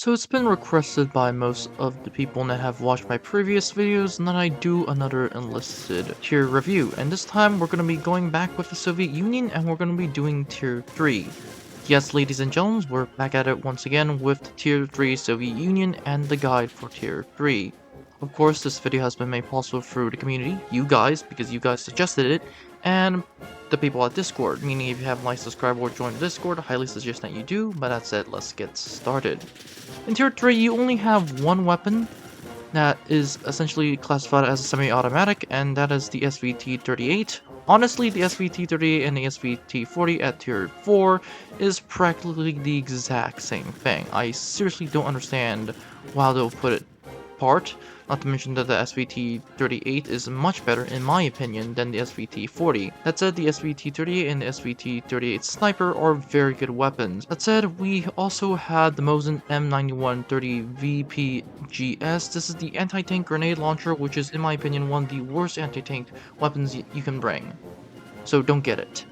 So it's been requested by most of the people that have watched my previous videos that I do another Enlisted tier review, and this time we're going to be going back with the Soviet Union and we're going to be doing tier 3. Yes, ladies and gentlemen, we're back at it once again with the tier 3 Soviet Union and the guide for tier 3. Of course, this video has been made possible through the community, you guys, because you guys suggested it, and the people at Discord, meaning if you haven't liked, subscribed, or joined the Discord, I highly suggest that you do, but that said, let's get started. In tier 3, you only have one weapon that is essentially classified as a semi-automatic, and that is the SVT-38. Honestly, the SVT-38 and the SVT-40 at tier 4 is practically the exact same thing. I seriously don't understand why they'll put it apart. Not to mention that the SVT-38 is much better, in my opinion, than the SVT-40. That said, the SVT-38 and the SVT-38 Sniper are very good weapons. That said, we also had the Mosin M9130 VPGS. This is the anti-tank grenade launcher, which is, in my opinion, one of the worst anti-tank weapons you can bring. So don't get it.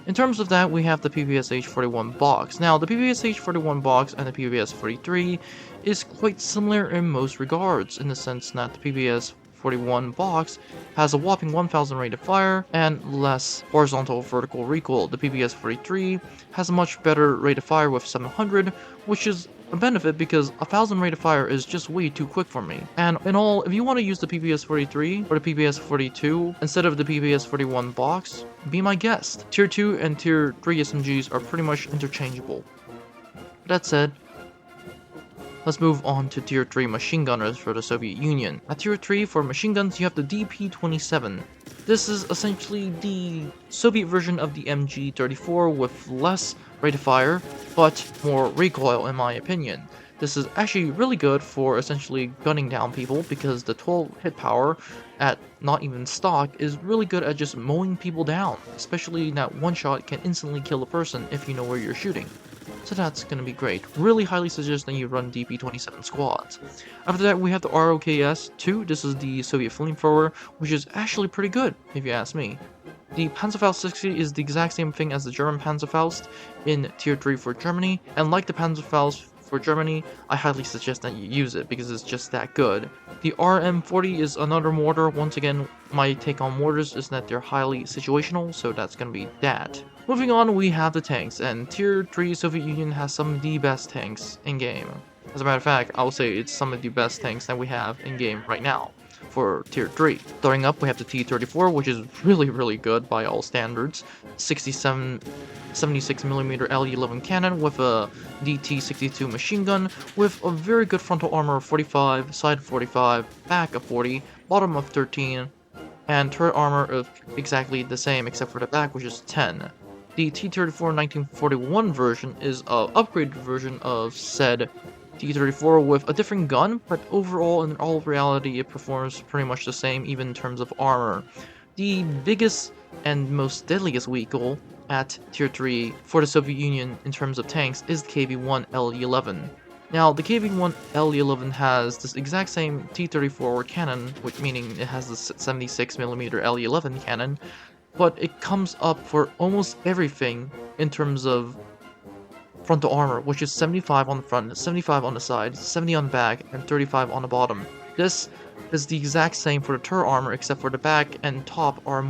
In terms of that, we have the PPSH-41 box. Now, the PPSH-41 box and the PPS-43 is quite similar in most regards, in the sense that the PPS-41 box has a whopping 1000 rate of fire and less horizontal vertical recoil. The PPS-43 has a much better rate of fire with 700, which is a benefit because 1000 rate of fire is just way too quick for me. And in all, if you want to use the PPS-43 or the PPS-42 instead of the PPS-41 box, be my guest. Tier 2 and Tier 3 SMGs are pretty much interchangeable. That said, let's move on to Tier 3 machine gunners for the Soviet Union. At Tier 3 for machine guns, you have the DP-27. This is essentially the Soviet version of the MG-34 with less rate of fire, but more recoil in my opinion. This is actually really good for essentially gunning down people because the 12 hit power at not even stock is really good at just mowing people down, especially that one shot can instantly kill a person if you know where you're shooting. So that's gonna be great. Really highly suggest that you run DP-27 squads. After that, we have the ROKS-2. This is the Soviet flamethrower, which is actually pretty good, if you ask me. The Panzerfaust 60 is the exact same thing as the German Panzerfaust in Tier 3 for Germany, and like the Panzerfaust for Germany, I highly suggest that you use it because it's just that good. The RM40 is another mortar. Once again, my take on mortars is that they're highly situational, so that's gonna be that. Moving on, we have the tanks, and Tier 3 Soviet Union has some of the best tanks in-game. As a matter of fact, I would say it's some of the best tanks that we have in-game right now for Tier 3. Starting up, we have the T-34, which is really good by all standards. 76mm L11 cannon with a DT-62 machine gun with a very good frontal armor of 45, side 45, back of 40, bottom of 13, and turret armor of exactly the same except for the back, which is 10. The T-34 1941 version is an upgraded version of said T-34 with a different gun, but overall, in all reality, it performs pretty much the same, even in terms of armor. The biggest and most deadliest vehicle at Tier 3 for the Soviet Union in terms of tanks is the KV-1 L11. Now, the KV-1 L11 has this exact same T-34 cannon, which meaning it has the 76mm L11 cannon, but it comes up for almost everything in terms of frontal armor, which is 75 on the front, 75 on the side, 70 on the back, and 35 on the bottom. This is the exact same for the turret armor, except for the back and top are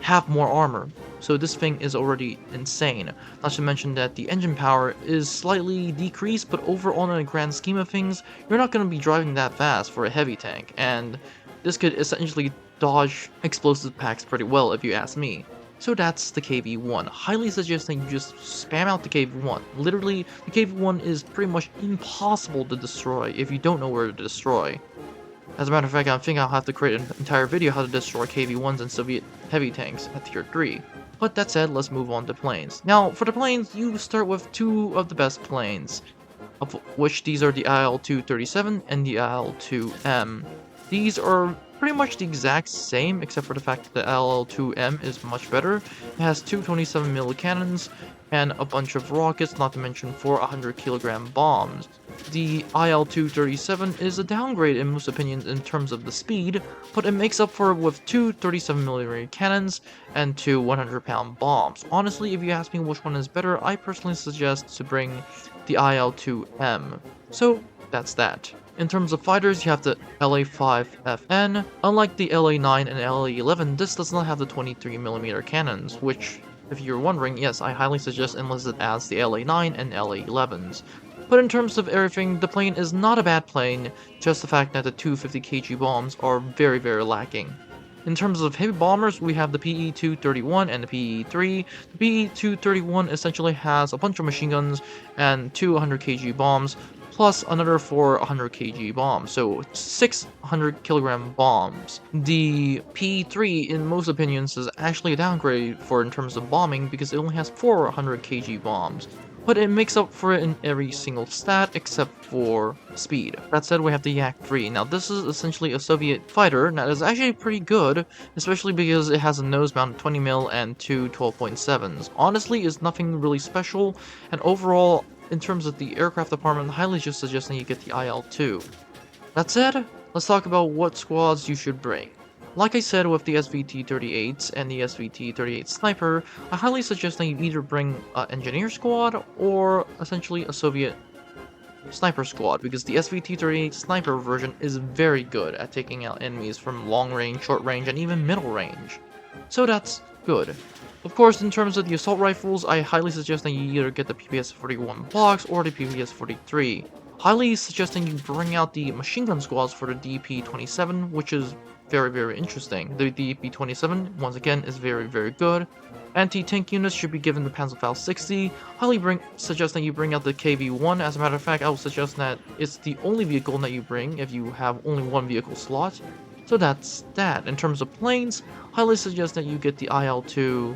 have more armor. So this thing is already insane. Not to mention that the engine power is slightly decreased, but overall in the grand scheme of things, you're not going to be driving that fast for a heavy tank, and this could essentially dodge explosive packs pretty well if you ask me. So that's the KV-1. Highly suggest that you just spam out the KV-1. Literally, the KV-1 is pretty much impossible to destroy if you don't know where to destroy. As a matter of fact, I think I'll have to create an entire video how to destroy KV-1s and Soviet heavy tanks at Tier 3. But that said, let's move on to planes. Now, for the planes, you start with two of the best planes, of which these are the IL-237 and the IL-2M. These are pretty much the exact same, except for the fact that the LL2M is much better. It has two 27mm cannons and a bunch of rockets, not to mention 4 100kg bombs. The IL-237 is a downgrade in most opinions in terms of the speed, but it makes up for it with two 37mm cannons and two 100-pound bombs. Honestly, if you ask me which one is better, I personally suggest to bring the IL-2M. So that's that. In terms of fighters, you have the LA-5FN. Unlike the LA-9 and LA-11, this does not have the 23mm cannons, which, if you're wondering, yes, I highly suggest Enlisted as the LA-9 and LA-11s. But in terms of everything, the plane is not a bad plane, just the fact that the 250 kg bombs are very, very lacking. In terms of heavy bombers, we have the PE-231 and the PE-3. The PE-231 essentially has a bunch of machine guns and 2 100 kg bombs, plus another 4 100 kg bombs, so 6 100 kilogram bombs. The PE-3, in most opinions, is actually a downgrade in terms of bombing because it only has 4 100 kg bombs. But it makes up for it in every single stat except for speed. That said, we have the Yak-3. Now, this is essentially a Soviet fighter that is actually pretty good, especially because it has a nose mount of 20mm and two 12.7s. Honestly, it's nothing really special, and overall, in terms of the aircraft department, highly just suggesting you get the IL-2. That said, let's talk about what squads you should bring. Like I said with the SVT-38s and the SVT-38 Sniper, I highly suggest that you either bring an Engineer Squad or essentially a Soviet Sniper Squad, because the SVT-38 Sniper version is very good at taking out enemies from long range, short range, and even middle range. So that's good. Of course, in terms of the assault rifles, I highly suggest that you either get the PPS-41 box or the PPS-43. Highly suggesting you bring out the machine gun squads for the DP-27, which is very, very interesting. The DP-27, once again, is very, very good. Anti-tank units should be given the Panzerfaust 60. Highly suggest that you bring out the KV-1. As a matter of fact, I would suggest that it's the only vehicle that you bring if you have only one vehicle slot. So that's that. In terms of planes, highly suggest that you get the IL-2M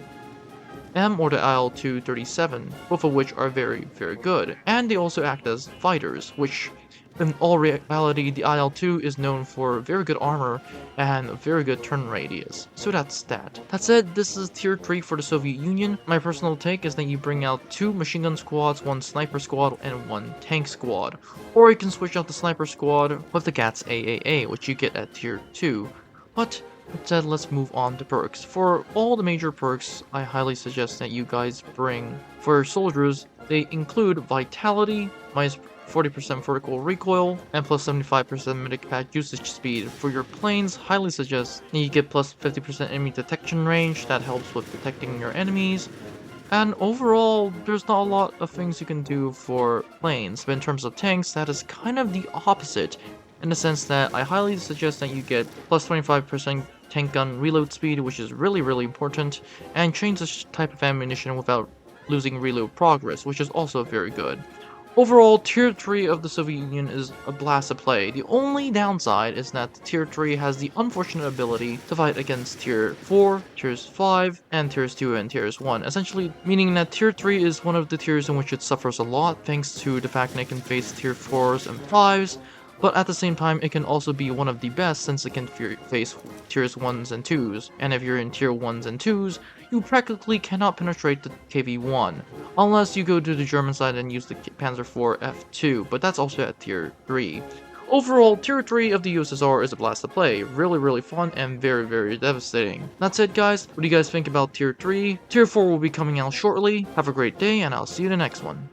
or the IL-237, both of which are very, very good. And they also act as fighters, which in all reality, the IL-2 is known for very good armor and a very good turn radius. So that's that. That said, this is tier 3 for the Soviet Union. My personal take is that you bring out 2 machine gun squads, 1 sniper squad, and 1 tank squad. Or you can switch out the sniper squad with the GATS AAA, which you get at tier 2. But instead, let's move on to perks. For all the major perks, I highly suggest that you guys bring, for soldiers, they include Vitality, minus 40% vertical recoil, and plus 75% mid-pack usage speed. For your planes, highly suggest that you get plus 50% enemy detection range, that helps with detecting your enemies. And overall, there's not a lot of things you can do for planes, but in terms of tanks, that is kind of the opposite, in the sense that I highly suggest that you get plus 25% tank gun reload speed, which is really, really important, and change the type of ammunition without losing reload progress, which is also very good. Overall, Tier 3 of the Soviet Union is a blast to play. The only downside is that Tier 3 has the unfortunate ability to fight against Tier 4, Tiers 5, and Tiers 2 and Tiers 1, essentially meaning that Tier 3 is one of the tiers in which it suffers a lot thanks to the fact that it can face Tier 4s and 5s, but at the same time it can also be one of the best since it can face Tiers 1s and 2s, and if you're in Tier 1s and 2s, you practically cannot penetrate the KV-1, unless you go to the German side and use the Panzer IV F2, but that's also at Tier 3. Overall, Tier 3 of the USSR is a blast to play, really, really fun and very, very devastating. That's it guys, what do you guys think about Tier 3? Tier 4 will be coming out shortly, have a great day and I'll see you in the next one.